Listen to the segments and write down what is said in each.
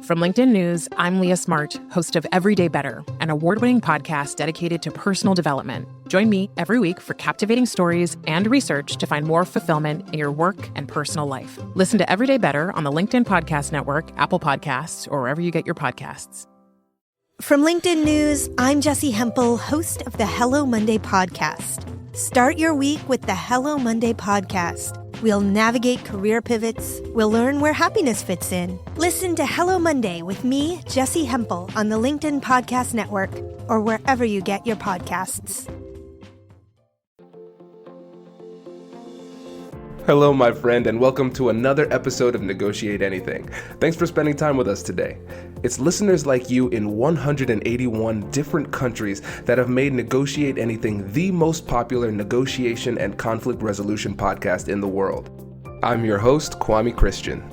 From LinkedIn News, I'm Leah Smart, host of Everyday Better, an award-winning podcast dedicated to personal development. Join me every week for captivating stories and research to find more fulfillment in your work and personal life. Listen to Everyday Better on the LinkedIn Podcast Network, Apple Podcasts, or wherever you get your podcasts. From LinkedIn News, I'm Jessie Hempel, host of the Hello Monday podcast. Start your week with the Hello Monday podcast. We'll navigate career pivots. We'll learn where happiness fits in. Listen to Hello Monday with me, Jessie Hempel, on the LinkedIn Podcast Network or wherever you get your podcasts. Hello, my friend, and welcome to another episode of Negotiate Anything. Thanks for spending time with us today. It's listeners like you in 181 different countries that have made Negotiate Anything the most popular negotiation and conflict resolution podcast in the world. I'm your host, Kwame Christian.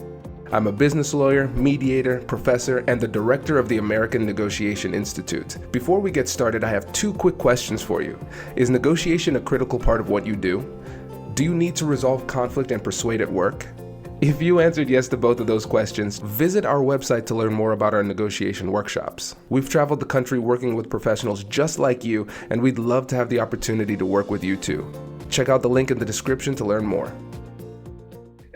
I'm a business lawyer, mediator, professor, and the director of the American Negotiation Institute. Before we get started, I have two quick questions for you. Is negotiation a critical part of what you do? Do you need to resolve conflict and persuade at work? If you answered yes to both of those questions, visit our website to learn more about our negotiation workshops. We've traveled the country working with professionals just like you, and we'd love to have the opportunity to work with you too. Check out the link in the description to learn more.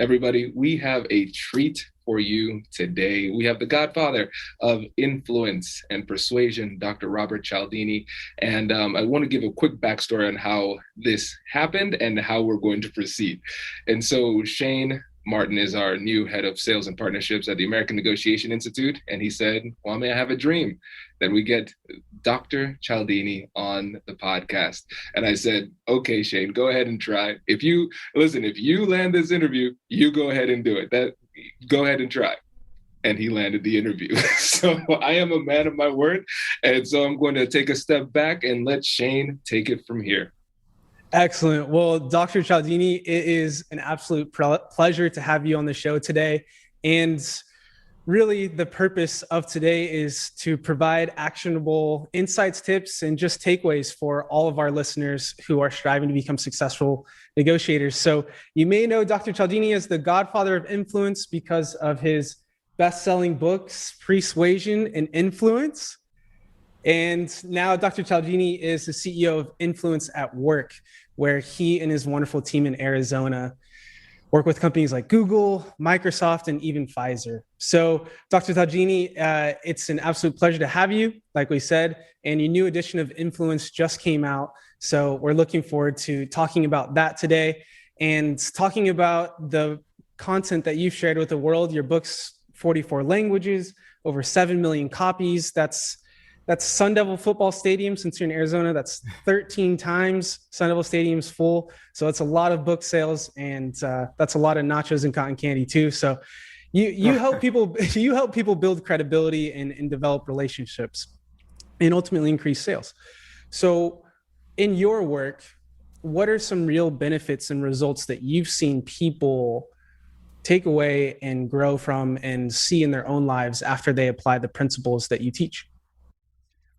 Everybody, we have a treat for you today. We have the godfather of influence and persuasion, Dr. Robert Cialdini. And I want to give a quick backstory on how this happened and how we're going to proceed. And so Shane Martin is our new head of sales and partnerships at the American Negotiation Institute. And he said, Kwame, I have a dream that we get Dr. Cialdini on the podcast. And I said, okay, Shane, go ahead and try. If you land this interview, you go ahead and do it. Go ahead and try. And he landed the interview. So I am a man of my word. And so I'm going to take a step back and let Shane take it from here. Excellent. Well, Dr. Cialdini, it is an absolute pleasure to have you on the show today. And really the purpose of today is to provide actionable insights, tips, and just takeaways for all of our listeners who are striving to become successful negotiators. So you may know Dr. Cialdini as the godfather of influence because of his best-selling books, Pre-Suasion and Influence. And now Dr. Cialdini is the CEO of Influence at Work, where he and his wonderful team in Arizona work with companies like Google, Microsoft, and even Pfizer. So Dr. Cialdini, it's an absolute pleasure to have you, like we said, and your new edition of Influence just came out. So we're looking forward to talking about that today and talking about the content that you've shared with the world. Your book's 44 languages, over 7 million copies. That's Sun Devil football stadium. Since you're in Arizona, that's 13 times Sun Devil Stadium's full. So it's a lot of book sales, and that's a lot of nachos and cotton candy too. So you help people build credibility and develop relationships and ultimately increase sales. So in your work, what are some real benefits and results that you've seen people take away and grow from and see in their own lives after they apply the principles that you teach?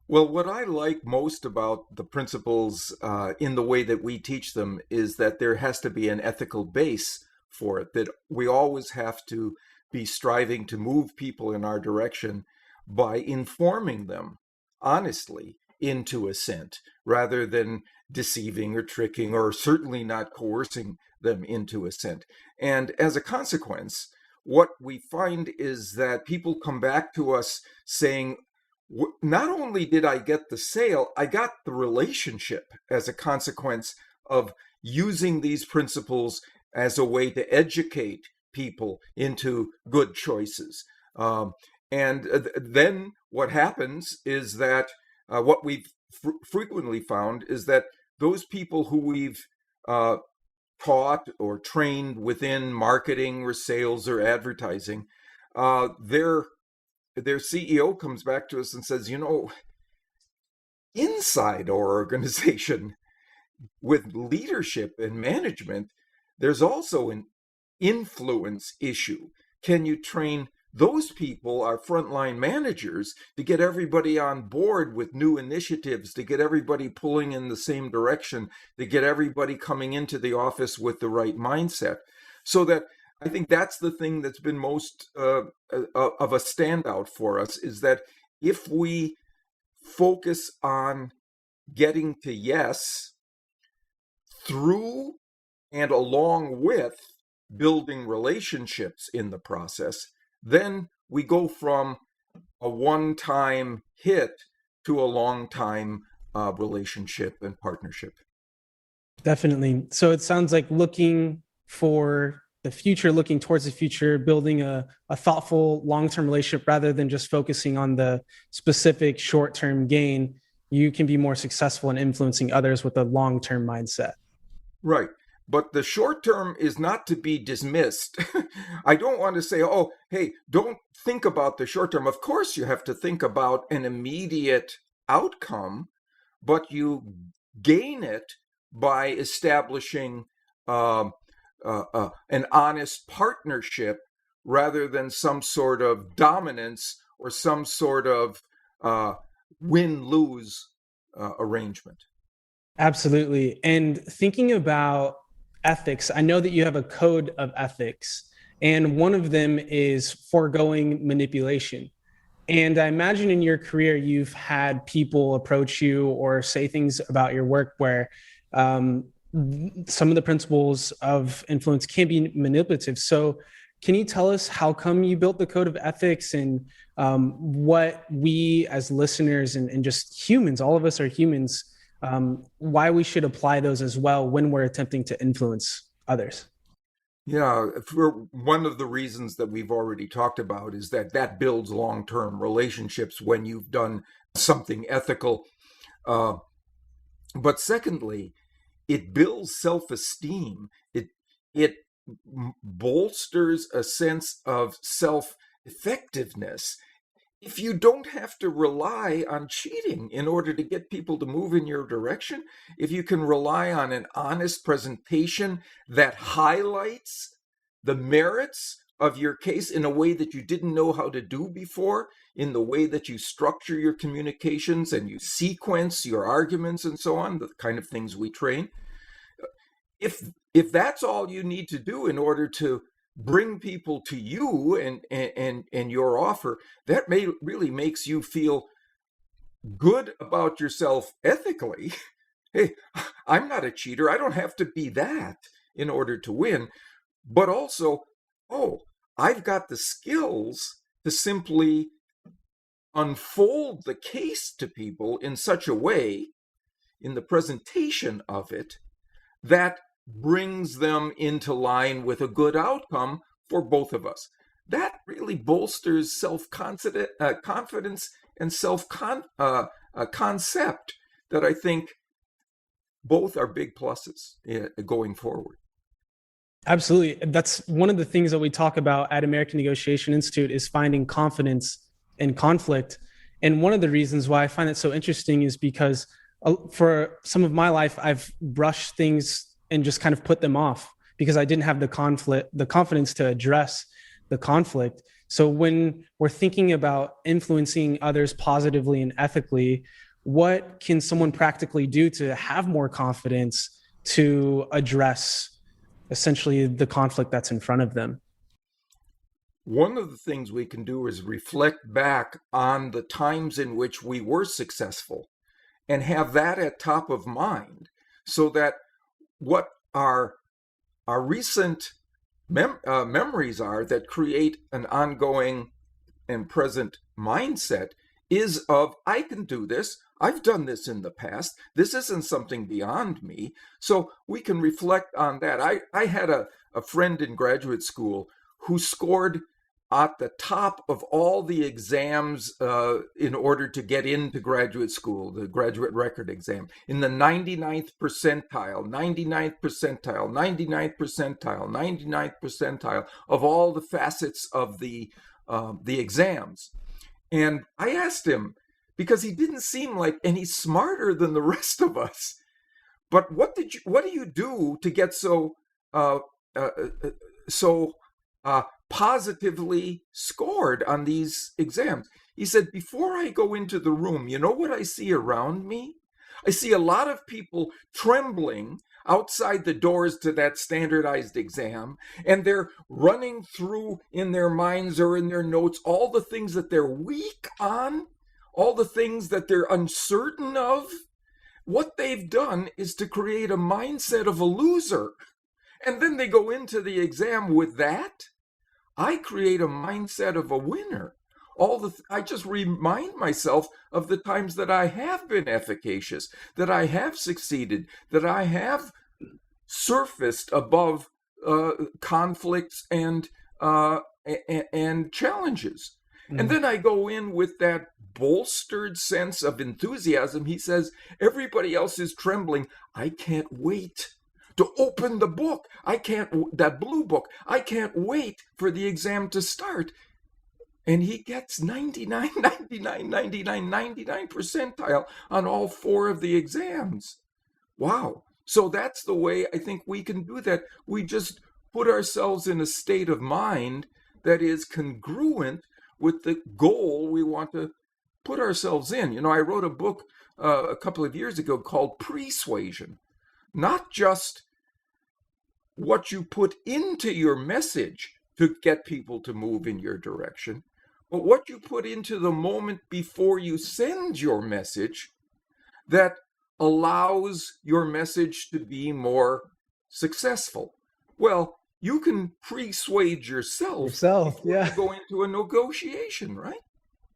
Well, what I like most about the principles in the way that we teach them is that there has to be an ethical base for it, that we always have to be striving to move people in our direction by informing them honestly into assent, rather than deceiving or tricking or certainly not coercing them into assent. And as a consequence, what we find is that people come back to us saying, not only did I get the sale, I got the relationship as a consequence of using these principles as a way to educate people into good choices. Then what happens is that what we've frequently found is that those people who we've taught or trained within marketing or sales or advertising, their CEO comes back to us and says, inside our organization with leadership and management, there's also an influence issue. Can you train those people, our frontline managers, to get everybody on board with new initiatives, to get everybody pulling in the same direction, to get everybody coming into the office with the right mindset? So that I think that's the thing that's been most of a standout for us, is that if we focus on getting to yes through and along with building relationships in the process, then we go from a one-time hit to a long-time relationship and partnership. Definitely. So it sounds like looking for the future, looking towards the future, building a thoughtful long-term relationship rather than just focusing on the specific short-term gain, you can be more successful in influencing others with a long-term mindset. Right. But the short term is not to be dismissed. I don't want to say, oh, hey, don't think about the short term. Of course, you have to think about an immediate outcome, but you gain it by establishing an honest partnership rather than some sort of dominance or some sort of win-lose arrangement. Absolutely. And thinking about ethics, I know that you have a code of ethics, and one of them is foregoing manipulation. And I imagine in your career, you've had people approach you or say things about your work where some of the principles of influence can be manipulative. So can you tell us how come you built the code of ethics, and what we as listeners and just humans, all of us are humans, why we should apply those as well when we're attempting to influence others? Yeah, for one of the reasons that we've already talked about is that builds long-term relationships when you've done something ethical. But secondly, it builds self-esteem. It bolsters a sense of self-effectiveness. If you don't have to rely on cheating in order to get people to move in your direction, if you can rely on an honest presentation that highlights the merits of your case in a way that you didn't know how to do before, in the way that you structure your communications and you sequence your arguments and so on, the kind of things we train. If that's all you need to do in order to bring people to you and your offer, that really makes you feel good about yourself ethically. Hey, I'm not a cheater. I don't have to be that in order to win. But also, oh, I've got the skills to simply unfold the case to people in such a way, in the presentation of it, that brings them into line with a good outcome for both of us. That really bolsters self-confidence and self-concept that I think both are big pluses going forward. Absolutely. That's one of the things that we talk about at American Negotiation Institute, is finding confidence in conflict. And one of the reasons why I find it so interesting is because for some of my life, I've brushed things and just kind of put them off because I didn't have the confidence to address the conflict. So when we're thinking about influencing others positively and ethically, what can someone practically do to have more confidence to address essentially the conflict that's in front of them? One of the things we can do is reflect back on the times in which we were successful and have that at top of mind, so that what our recent memories are that create an ongoing and present mindset is of, I can do this. I've done this in the past. This isn't something beyond me. So we can reflect on that. I had a friend in graduate school who scored at the top of all the exams in order to get into graduate school, the graduate record exam, in the 99th percentile, 99th percentile, 99th percentile, 99th percentile of all the facets of the exams. And I asked him, because he didn't seem like any smarter than the rest of us, but what do you do to get so positively scored on these exams? He said, before I go into the room, you know what I see around me? I see a lot of people trembling. outside the doors to that standardized exam, and they're running through in their minds or in their notes all the things that they're weak on, all the things that they're uncertain of. What they've done is to create a mindset of a loser. And then they go into the exam with that. I create a mindset of a winner. I just remind myself of the times that I have been efficacious, that I have succeeded, that I have surfaced above conflicts and challenges. And then I go in with that bolstered sense of enthusiasm. He says, everybody else is trembling. I can't wait to open the book. That blue book. I can't wait for the exam to start. And he gets 99 percentile on all 4 of the exams. Wow. So that's the way I think we can do that. We just put ourselves in a state of mind that is congruent with the goal we want to put ourselves in. You know, I wrote a book a couple of years ago called Pre-Suasion. Not just what you put into your message to get people to move in your direction, but what you put into the moment before you send your message that allows your message to be more successful. Well, you can persuade yourself yeah. You go into a negotiation, right?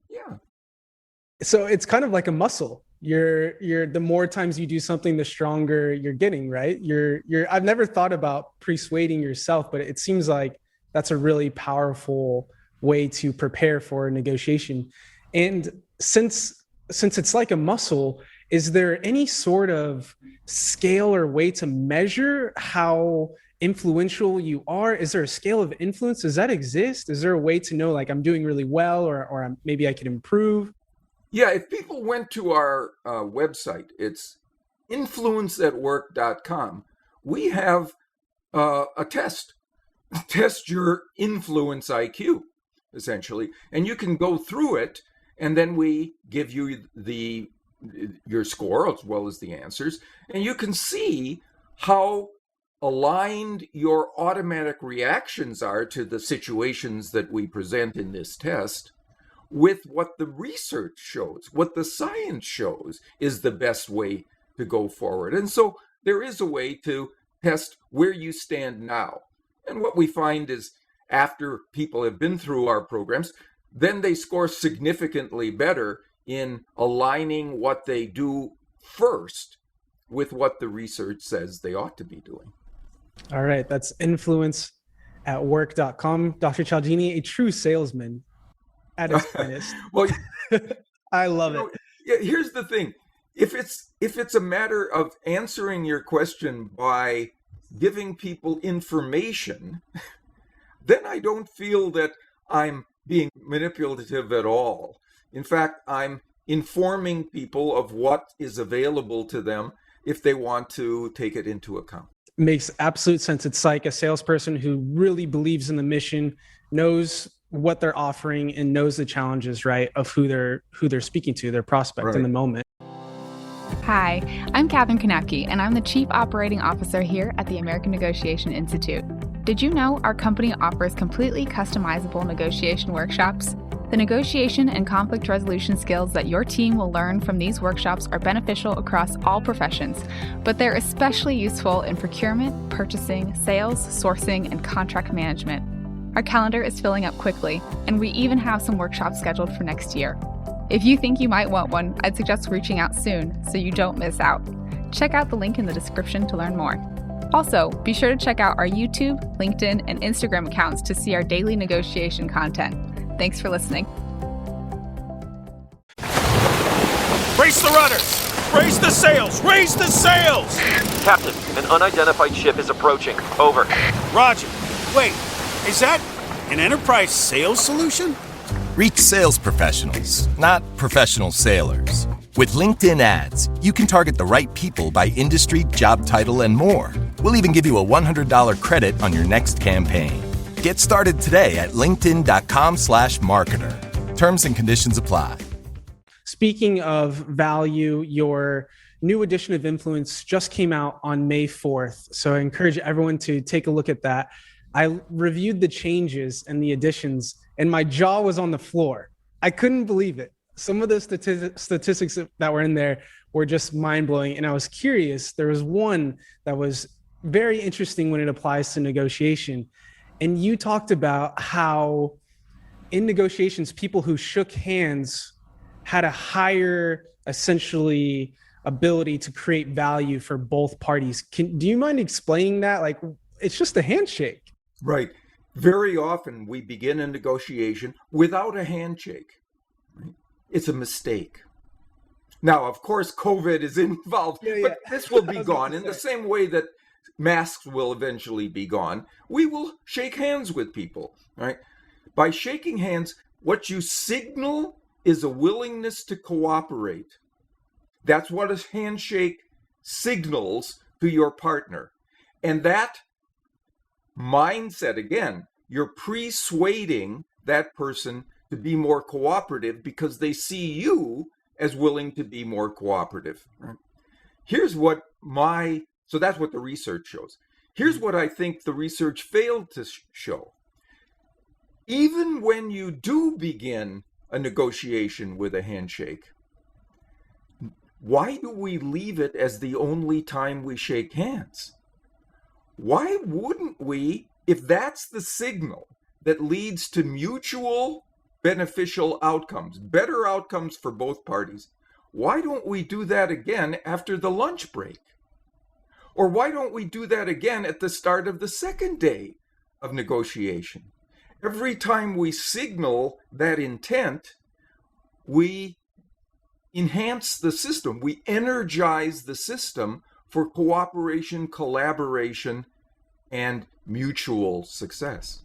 Yeah. So it's kind of like a muscle. You're the more times you do something, the stronger you're getting, right? I've never thought about persuading yourself, but it seems like that's a really powerful way to prepare for a negotiation. And since it's like a muscle, is there any sort of scale or way to measure how influential you are? Is there a scale of influence? Does that exist? Is there a way to know, like, I'm doing really well, or maybe I could improve? Yeah, if people went to our website, it's influenceatwork.com. We have a test. Test your influence IQ, essentially. And you can go through it, and then we give you your score as well as the answers. And you can see how aligned your automatic reactions are to the situations that we present in this test with what the research shows, what the science shows is the best way to go forward. And so there is a way to test where you stand now. And what we find is after people have been through our programs, then they score significantly better in aligning what they do first with what the research says they ought to be doing. All right. That's influenceatwork.com. Dr. Cialdini, a true salesman at his finest. Well, I love it. Yeah, here's the thing. If it's a matter of answering your question by giving people information, then I don't feel that I'm being manipulative at all. In fact, I'm informing people of what is available to them if they want to take it into account. Makes absolute sense. It's like a salesperson who really believes in the mission, knows what they're offering, and knows the challenges, right, of who they're speaking to, their prospect in the moment. Hi, I'm Katherine Kanapke, and I'm the Chief Operating Officer here at the American Negotiation Institute. Did you know our company offers completely customizable negotiation workshops? The negotiation and conflict resolution skills that your team will learn from these workshops are beneficial across all professions, but they're especially useful in procurement, purchasing, sales, sourcing, and contract management. Our calendar is filling up quickly, and we even have some workshops scheduled for next year. If you think you might want one, I'd suggest reaching out soon so you don't miss out. Check out the link in the description to learn more. Also, be sure to check out our YouTube, LinkedIn, and Instagram accounts to see our daily negotiation content. Thanks for listening. Brace the rudders! Brace the sails! Raise the sails! Captain, an unidentified ship is approaching. Over. Roger. Wait, is that an enterprise sales solution? Reach sales professionals, not professional sailors. With LinkedIn ads, you can target the right people by industry, job title, and more. We'll even give you a $100 credit on your next campaign. Get started today at linkedin.com/marketer. Terms and conditions apply. Speaking of value, your new edition of Influence just came out on May 4th. So I encourage everyone to take a look at that. I reviewed the changes and the additions, and my jaw was on the floor. I couldn't believe it. Some of the statistics that were in there were just mind-blowing. And I was curious. There was one that was very interesting when it applies to negotiation. And you talked about how in negotiations, people who shook hands had a higher, essentially, ability to create value for both parties. Do you mind explaining that? Like, it's just a handshake. Right. Very often we begin a negotiation without a handshake. Right? It's a mistake. Now, of course, COVID is involved, but this will be gone in the same way that masks will eventually be gone. We will shake hands with people, right? By shaking hands, what you signal is a willingness to cooperate. That's what a handshake signals to your partner. And that mindset, again, you're persuading that person to be more cooperative because they see you as willing to be more cooperative. Right? So that's what the research shows. Here's what I think the research failed to show. Even when you do begin a negotiation with a handshake, why do we leave it as the only time we shake hands? Why wouldn't we, if that's the signal that leads to mutual beneficial outcomes, better outcomes for both parties, why don't we do that again after the lunch break? Or why don't we do that again at the start of the second day of negotiation? Every time we signal that intent, we enhance the system. We energize the system for cooperation, collaboration, and mutual success.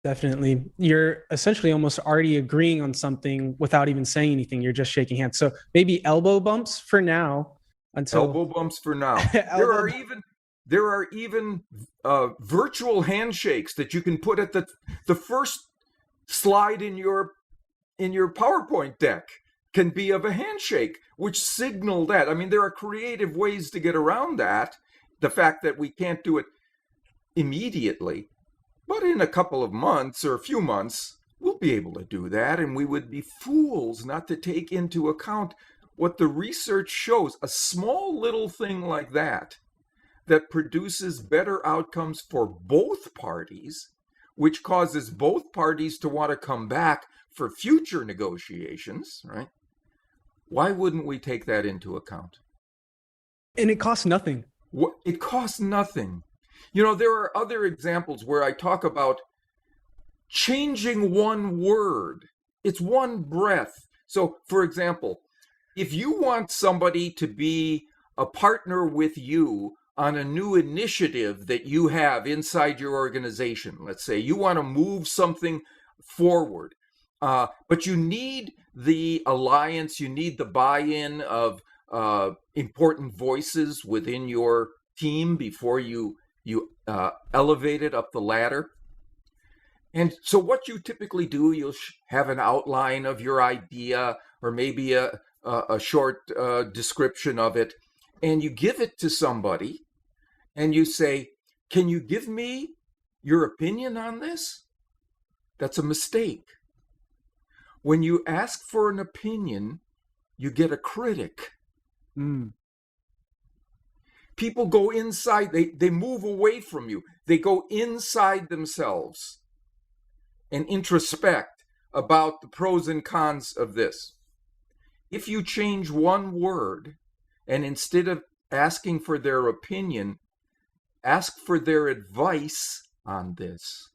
Definitely. You're essentially almost already agreeing on something without even saying anything. You're just shaking hands. So maybe elbow bumps for now. Elbow bumps for now. There are even virtual handshakes that you can put at the first slide in your PowerPoint deck can be of a handshake, which signal that. I mean, there are creative ways to get around that. The fact that we can't do it immediately, but in a couple of months or a few months, we'll be able to do that, and we would be fools not to take into account what the research shows, a small little thing like that produces better outcomes for both parties, which causes both parties to want to come back for future negotiations, right? Why wouldn't we take that into account? And it costs nothing. It costs nothing. You know, there are other examples where I talk about changing one word. It's one breath. So, for example, if you want somebody to be a partner with you on a new initiative that you have inside your organization, let's say you want to move something forward, but you need the alliance, you need the buy-in of important voices within your team before you elevate it up the ladder. And so what you typically do, you'll have an outline of your idea or maybe a short description of it, and you give it to somebody and you say, can you give me your opinion on this? That's a mistake. When you ask for an opinion, you get a critic. People go inside, they move away from you. They go inside themselves and introspect about the pros and cons of this. If you change one word and instead of asking for their opinion, ask for their advice on this,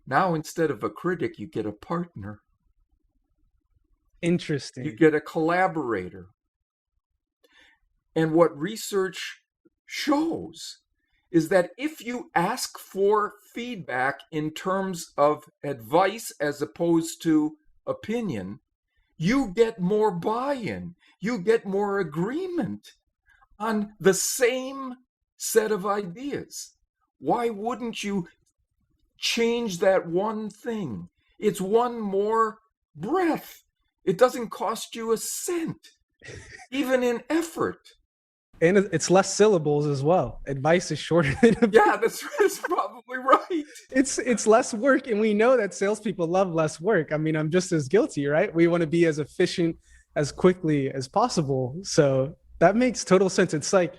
now instead of a critic, you get a partner. Interesting. You get a collaborator. And what research shows is that if you ask for feedback in terms of advice as opposed to opinion, you get more buy-in, you get more agreement on the same set of ideas. Why wouldn't you change that one thing? It's one more breath. It doesn't cost you a cent. even in effort. And it's less syllables as well. Advice is shorter than Yeah, that's probably right. It's less work, and we know that salespeople love less work. I mean, I'm just as guilty, right? We want to be as efficient as quickly as possible. So that makes total sense. It's like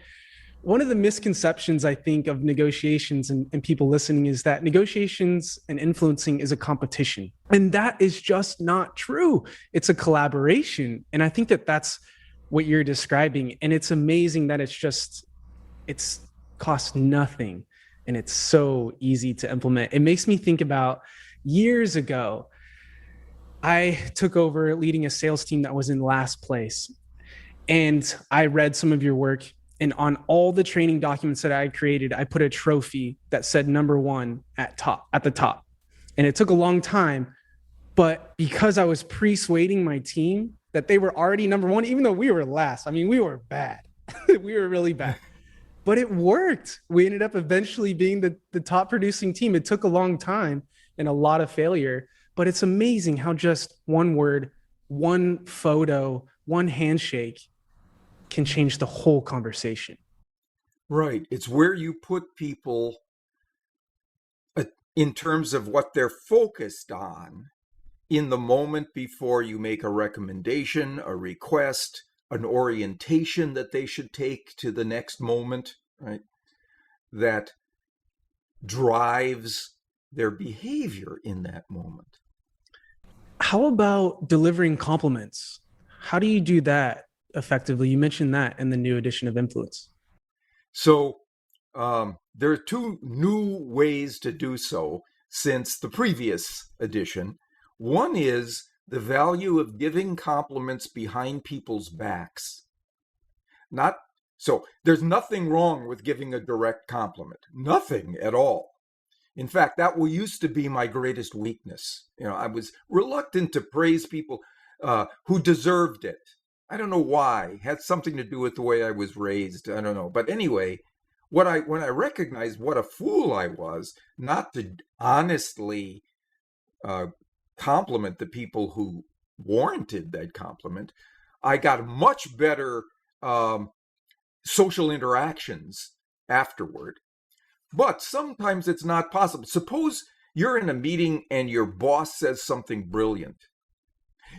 one of the misconceptions, I think, of negotiations and people listening is that negotiations and influencing is a competition. And that is just not true. It's a collaboration. And I think that that's what you're describing. And it's amazing that it's cost nothing. And it's so easy to implement. It makes me think about years ago, I took over leading a sales team that was in last place. And I read some of your work. And on all the training documents that I created, I put a trophy that said #1 at the top. And it took a long time, but because I was persuading my team that they were already #1, even though we were last. I mean, we were bad. We were really bad, but it worked. We ended up eventually being the top producing team. It took a long time and a lot of failure, but it's amazing how just one word, one photo, one handshake can change the whole conversation. Right. It's where you put people in terms of what they're focused on in the moment before you make a recommendation, a request, an orientation that they should take to the next moment, right? That drives their behavior in that moment. How about delivering compliments? How do you do that effectively? You mentioned that in the new edition of Influence. So there are two new ways to do so since the previous edition. One is the value of giving compliments behind people's backs. So there's nothing wrong with giving a direct compliment. Nothing at all. In fact, that used to be my greatest weakness. I was reluctant to praise people who deserved it. I don't know why. It had something to do with the way I was raised. I don't know. But anyway, when I recognized what a fool I was not to honestly compliment the people who warranted that compliment, I got much better social interactions afterward. But sometimes it's not possible. Suppose you're in a meeting and your boss says something brilliant.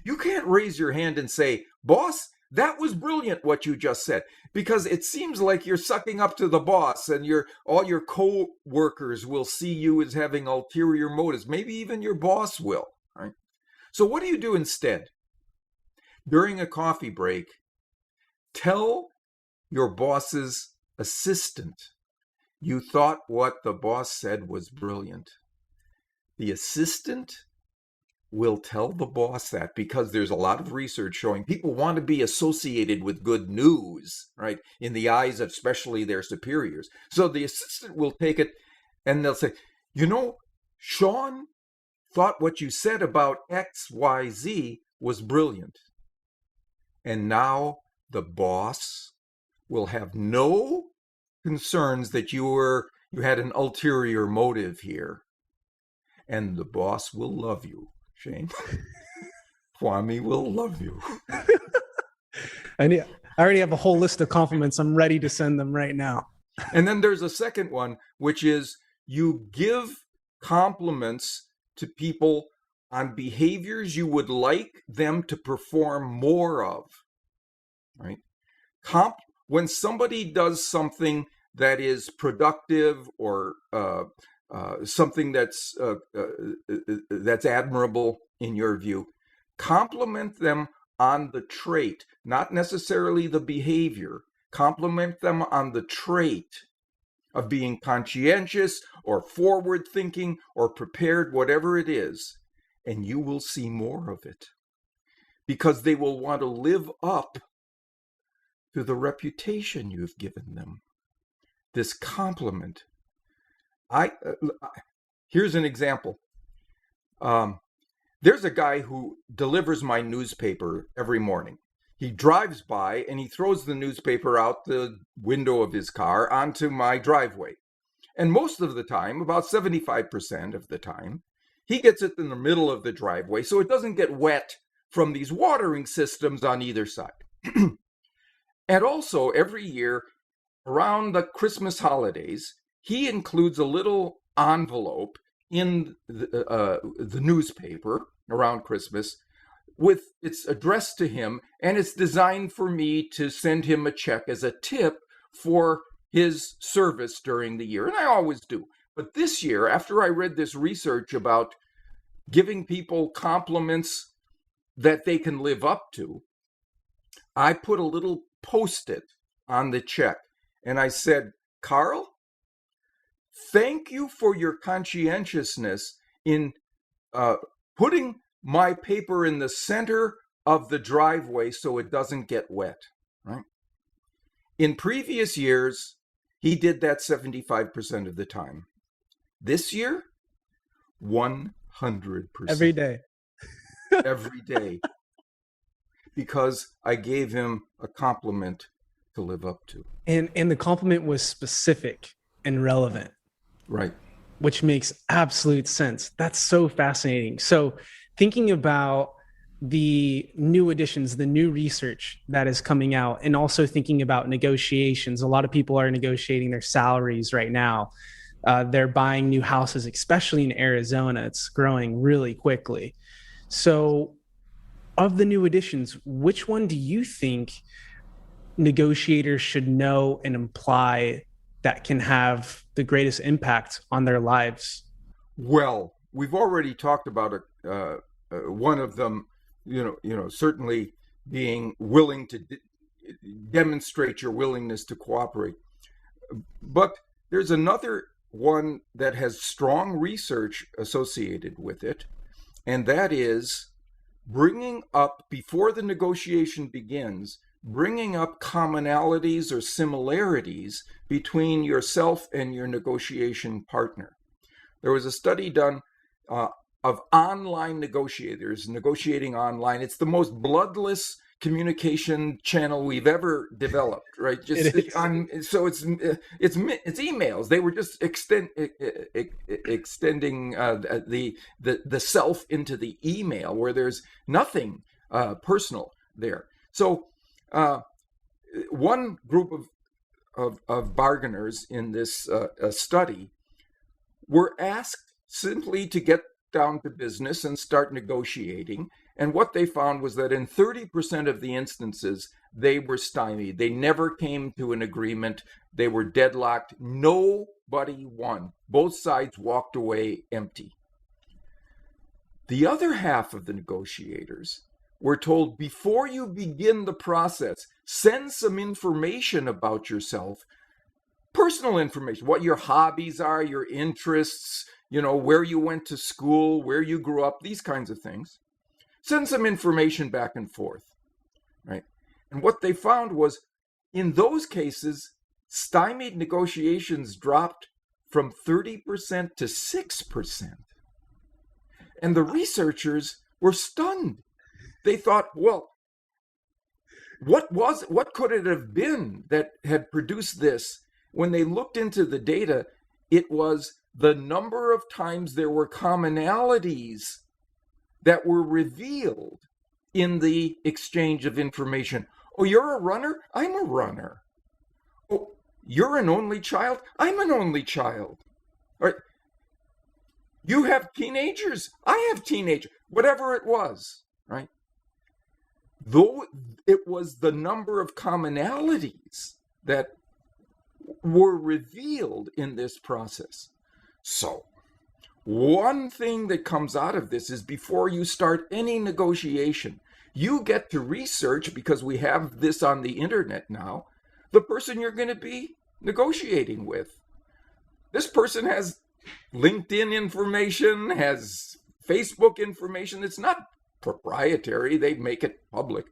You can't raise your hand and say, "Boss, that was brilliant what you just said," because it seems like you're sucking up to the boss, and all your co-workers will see you as having ulterior motives. Maybe even your boss will, right? So what do you do instead? During a coffee break, tell your boss's assistant you thought what the boss said was brilliant. The assistant will tell the boss that, because there's a lot of research showing people want to be associated with good news, right? In the eyes of especially their superiors. So the assistant will take it and they'll say, Sean thought what you said about XYZ was brilliant. And now the boss will have no concerns that you had an ulterior motive here. And the boss will love you. Shane, Kwame will love you. I already have a whole list of compliments. I'm ready to send them right now. And then there's a second one, which is you give compliments to people on behaviors you would like them to perform more of, right? When somebody does something that is productive or something that's admirable in your view, compliment them on the trait, not necessarily the behavior. Compliment them on the trait of being conscientious or forward-thinking or prepared, whatever it is, and you will see more of it, because they will want to live up to the reputation you've given them. This compliment. Here's an example. There's a guy who delivers my newspaper every morning. He drives by and he throws the newspaper out the window of his car onto my driveway. And most of the time, about 75% of the time, he gets it in the middle of the driveway so it doesn't get wet from these watering systems on either side. And also, every year around the Christmas holidays, he includes a little envelope in the newspaper around Christmas with it's addressed to him, and it's designed for me to send him a check as a tip for his service during the year. And I always do. But this year, after I read this research about giving people compliments that they can live up to, I put a little post-it on the check. And I said, Carl, thank you for your conscientiousness in putting my paper in the center of the driveway so it doesn't get wet, right? In previous years, he did that 75% of the time. This year, 100%. Every day. Every day. Because I gave him a compliment to live up to. And the compliment was specific and relevant. Right. Which makes absolute sense. That's so fascinating. So thinking about the new additions, the new research that is coming out, and also thinking about negotiations. A lot of people are negotiating their salaries right now. They're buying new houses, especially in Arizona. It's growing really quickly. So of the new additions, which one do you think negotiators should know and apply that can have the greatest impact on their lives? Well, we've already talked about one of them, certainly being willing to demonstrate your willingness to cooperate. But there's another one that has strong research associated with it, and that is bringing up, before the negotiation begins, bringing up commonalities or similarities between yourself and your negotiation partner. There was a study done of online negotiators negotiating online. It's the most bloodless communication channel we've ever developed, right? So it's emails. They were just extending the self into the email, where there's nothing personal there. So one group of bargainers in this study were asked simply to get down to business and start negotiating. And what they found was that in 30% of the instances, they were stymied. They never came to an agreement. They were deadlocked. Nobody won. Both sides walked away empty. The other half of the negotiators were told, before you begin the process, send some information about yourself, personal information, what your hobbies are, your interests, where you went to school, where you grew up, these kinds of things. Send some information back and forth, right? And what they found was, in those cases, stymied negotiations dropped from 30% to 6%. And the researchers were stunned. They thought, well, what could it have been that had produced this? When they looked into the data, it was the number of times there were commonalities that were revealed in the exchange of information. Oh, you're a runner? I'm a runner. Oh, you're an only child? I'm an only child. All right. You have teenagers? I have teenagers. Whatever it was, right? Though it was the number of commonalities that were revealed in this process. So, one thing that comes out of this is, before you start any negotiation, you get to research, because we have this on the internet now, the person you're going to be negotiating with. This person has LinkedIn information, has Facebook information. It's not proprietary. They make it public.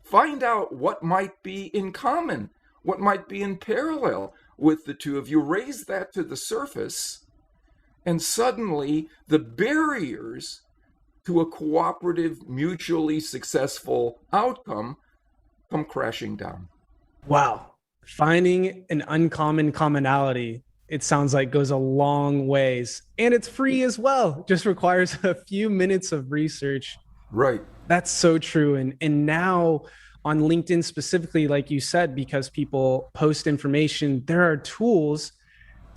Find out what might be in common, what might be in parallel with the two of you. Raise that to the surface, and suddenly the barriers to a cooperative, mutually successful outcome come crashing down. Wow. Finding an uncommon commonality, it sounds like, goes a long ways. And it's free as well. Just requires a few minutes of research. Right. That's so true. And now on LinkedIn specifically, like you said, because people post information, there are tools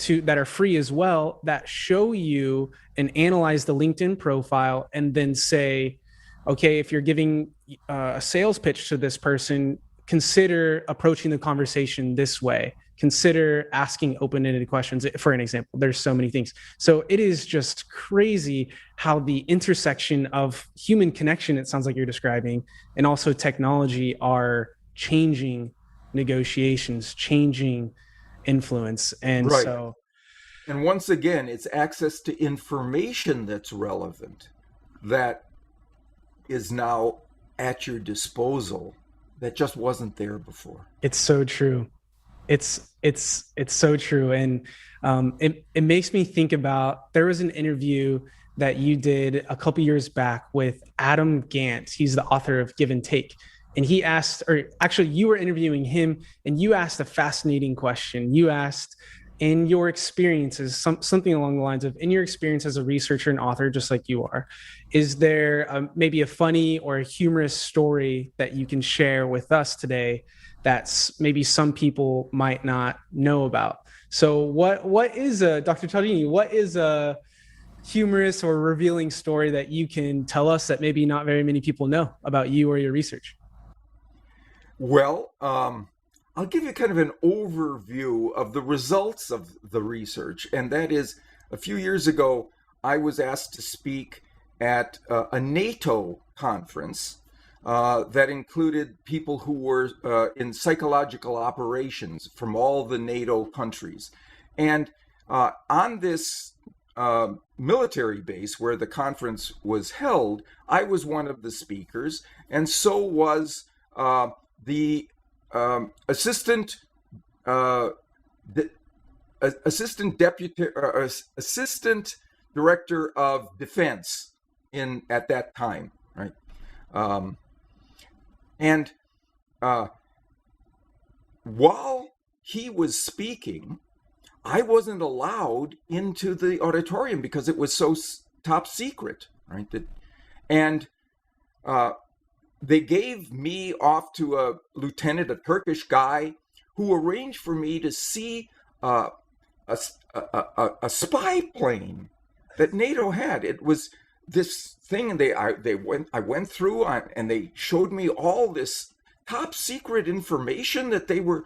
that are free as well that show you and analyze the LinkedIn profile and then say, okay, if you're giving a sales pitch to this person, consider approaching the conversation this way. Consider asking open-ended questions, for an example. There's so many things. So it is just crazy how the intersection of human connection, it sounds like you're describing, and also technology are changing negotiations, changing influence. And Right. so, and once again, it's access to information that's relevant, that is now at your disposal, that just wasn't there before. it's so true. It's so true. And it makes me think about, there was an interview that you did a couple years back with Adam Gant. He's the author of Give and Take. And he asked, or actually you were interviewing him, and you asked a fascinating question. You asked, in your experiences, something along the lines of, in your experience as a researcher and author, just like you are, is there maybe a funny or a humorous story that you can share with us today that's maybe some people might not know about? So what is Dr. Cialdini, what is a humorous or revealing story that you can tell us that maybe not very many people know about you or your research? Well, I'll give you kind of an overview of the results of the research. And that is, a few years ago, I was asked to speak at a NATO conference that included people who were in psychological operations from all the NATO countries. And on this military base where the conference was held, I was one of the speakers, and so was the assistant director of defense at that time, right? And while he was speaking, I wasn't allowed into the auditorium because it was so top secret, right? They gave me off to a lieutenant, a Turkish guy, who arranged for me to see a spy plane that NATO had. It was this thing, and I went through, and they showed me all this top secret information that they were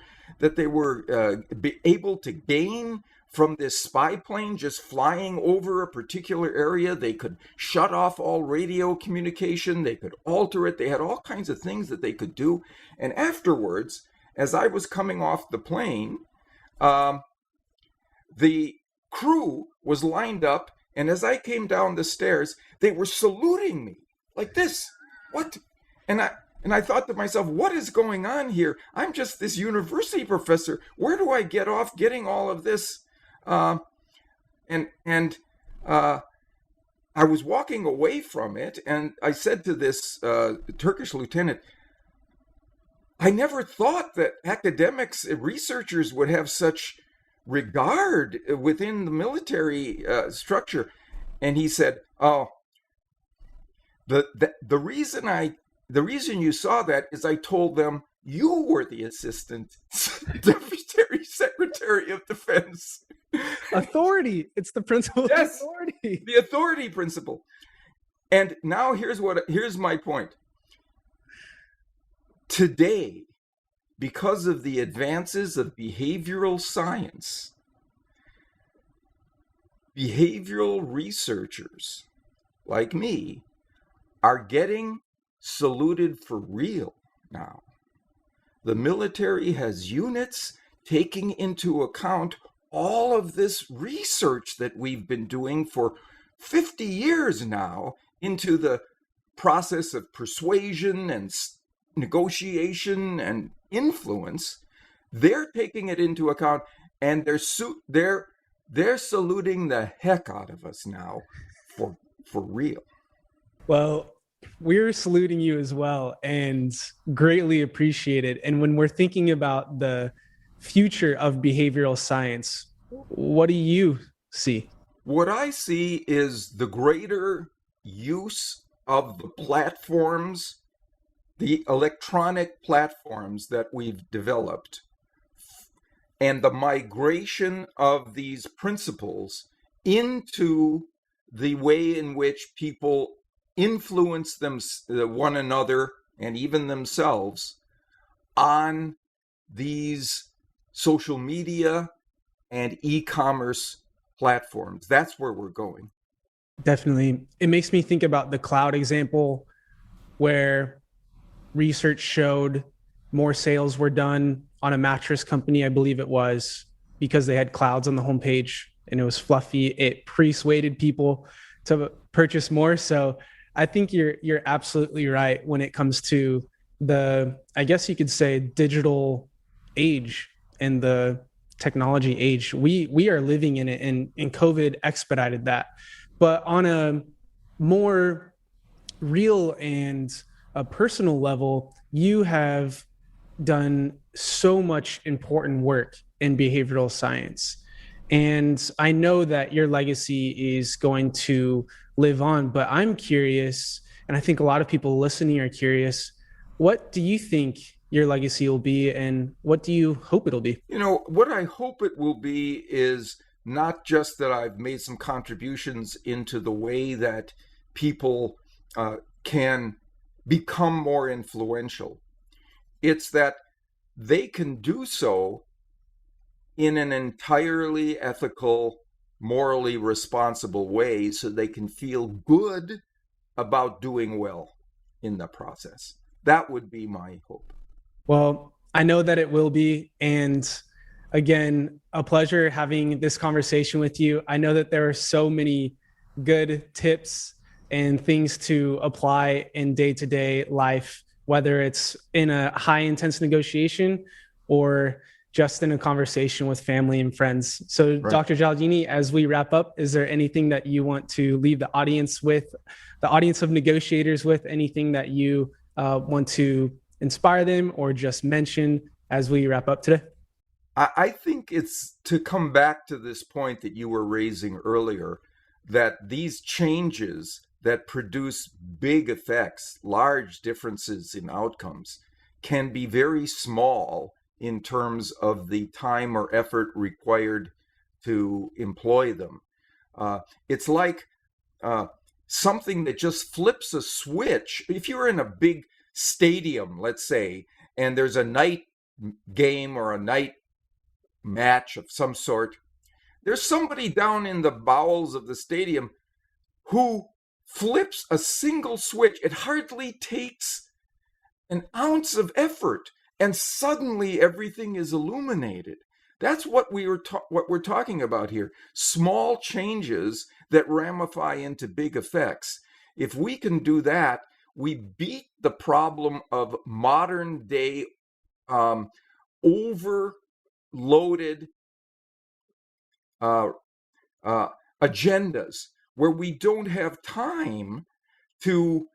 able to gain from this spy plane just flying over a particular area. They could shut off all radio communication. They could alter it. They had all kinds of things that they could do. And afterwards, as I was coming off the plane, the crew was lined up. And as I came down the stairs, they were saluting me like this. What? And I thought to myself, what is going on here? I'm just this university professor. Where do I get off getting all of this? I was walking away from it, and I said to this Turkish lieutenant, I never thought that academics, researchers would have such regard within the military structure. And he said, oh, the reason you saw that is I told them you were the assistant deputy secretary of defense. Authority. It's the principle of authority. The authority principle. And now here's my point. Today, because of the advances of behavioral science, behavioral researchers like me are getting saluted for real now. The military has units taking into account all of this research that we've been doing for 50 years now into the process of persuasion and negotiation and influence. They're taking it into account, and they're saluting the heck out of us now for real. Well, we're saluting you as well and greatly appreciate it. And when we're thinking about the future of behavioral science, what do you see? What I see is the greater use of the platforms the electronic platforms that we've developed and the migration of these principles into the way in which people influence one another and even themselves on these social media and e-commerce platforms. That's where we're going. Definitely. It makes me think about the cloud example where research showed more sales were done on a mattress company, I believe it was, because they had clouds on the homepage and it was fluffy. It persuaded people to purchase more. So I think you're absolutely right when it comes to the, I guess you could say, digital age and the technology age. We are living in it, and COVID expedited that. But on a more real and a personal level, you have done so much important work in behavioral science. And I know that your legacy is going to live on, but I'm curious, and I think a lot of people listening are curious, what do you think your legacy will be, and what do you hope it'll be? You know, what I hope it will be is not just that I've made some contributions into the way that people can become more influential. It's that they can do so in an entirely ethical, morally responsible way so they can feel good about doing well in the process. That would be my hope. Well, I know that it will be. And again, a pleasure having this conversation with you. I know that there are so many good tips and things to apply in day-to-day life, whether it's in a high-intense negotiation or just in a conversation with family and friends. So, right. Dr. Cialdini, as we wrap up, is there anything that you want to leave the audience with, the audience of negotiators with, anything that you want to inspire them or just mention as we wrap up today? I think it's to come back to this point that you were raising earlier, that these changes that produce big effects, large differences in outcomes, can be very small in terms of the time or effort required to employ them. It's like something that just flips a switch. If you're in a big stadium, let's say, and there's a night game or a night match of some sort, there's somebody down in the bowels of the stadium who flips a single switch. It hardly takes an ounce of effort, and suddenly everything is illuminated. That's what we're talking about here. Small changes that ramify into big effects. If we can do that, we beat the problem of modern day overloaded agendas, where we don't have time to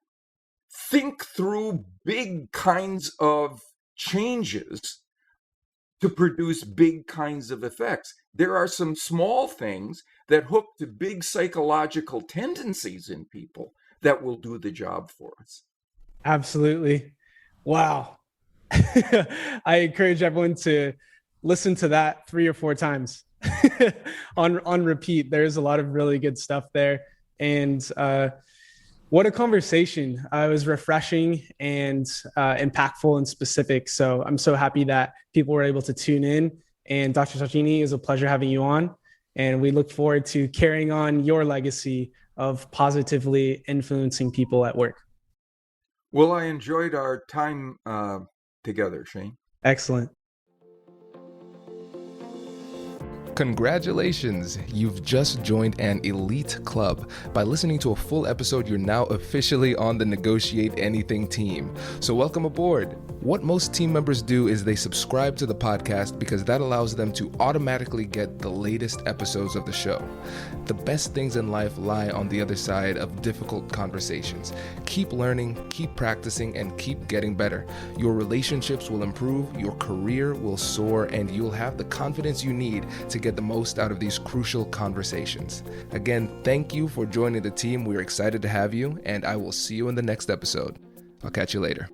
think through big kinds of changes to produce big kinds of effects. There are some small things that hook to big psychological tendencies in people that will do the job for us. Absolutely. Wow. I encourage everyone to listen to that 3 or 4 times on repeat. There's a lot of really good stuff there. And what a conversation. It was refreshing and impactful and specific. So I'm so happy that people were able to tune in. And Dr. Cialdini, it was a pleasure having you on. And we look forward to carrying on your legacy of positively influencing people at work. Well, I enjoyed our time together, Shane. Excellent. Congratulations! You've just joined an elite club. By listening to a full episode, you're now officially on the Negotiate Anything team. So welcome aboard. What most team members do is they subscribe to the podcast because that allows them to automatically get the latest episodes of the show. The best things in life lie on the other side of difficult conversations. Keep learning, keep practicing, and keep getting better. Your relationships will improve, your career will soar, and you'll have the confidence you need to get the most out of these crucial conversations. Again, thank you for joining the team. We're excited to have you, and I will see you in the next episode. I'll catch you later.